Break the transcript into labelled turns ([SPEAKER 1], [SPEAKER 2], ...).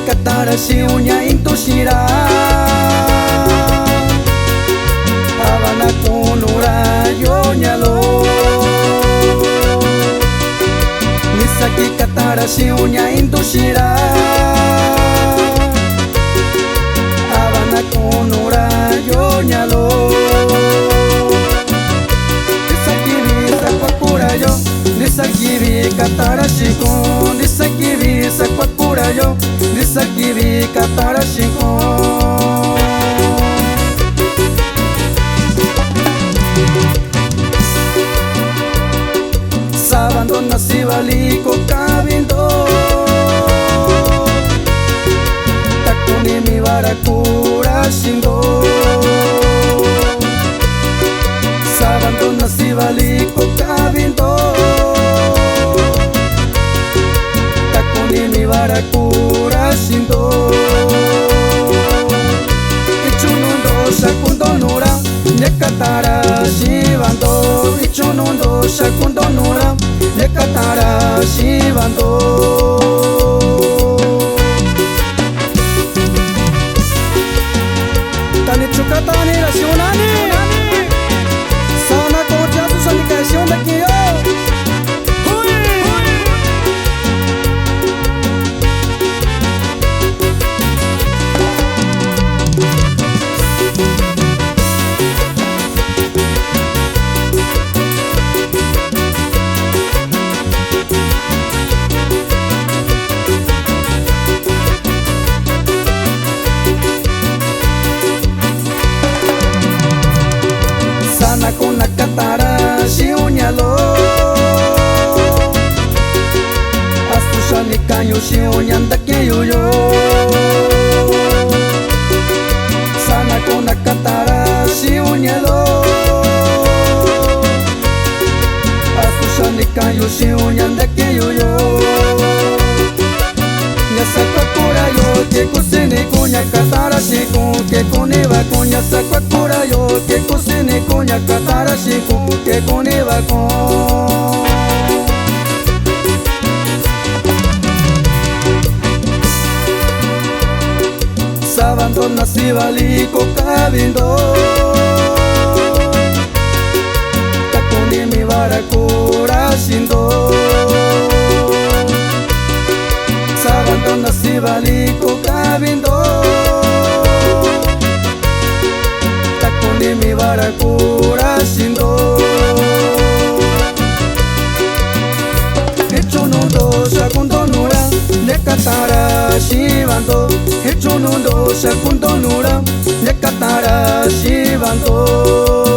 [SPEAKER 1] katara si uña intushira Habana kunura yoñalo Nisaki katara si uña intushira Habana kunura yoñalo Nisakibi katara shikon, nisakibi sakwakura yo, nisakibi katara shikon. Sabando nasibaliko kabindo, takuni mi barakura shindo. Sabando nasibaliko kabindo. Barakura shindo Ichunundo shakundo nura Nekatara shivando Ichunundo shakundo nura Nekatara shivando Tani chukatani la shunani Sana cordia su sanicación de aquí yo con la katara si uñalo Astusa ni kayo si uñanda que yo Sana con la katara si uñalo Astusa ni kayo si uñanda que yo Ya sakwakura yo que kusini kunya katara si kun que kuniva kunya sakwakura yo que kusini kunya katara si kun que kuniva kun Sabando nasibaliko kabindo Takuni mi barakura shindo Sabando nasibaliko kabindo Takuni mi barakura shindo Ichunundo shakundo nura Nekatara shivando Ichunundo shakundo nura Nekatara shivando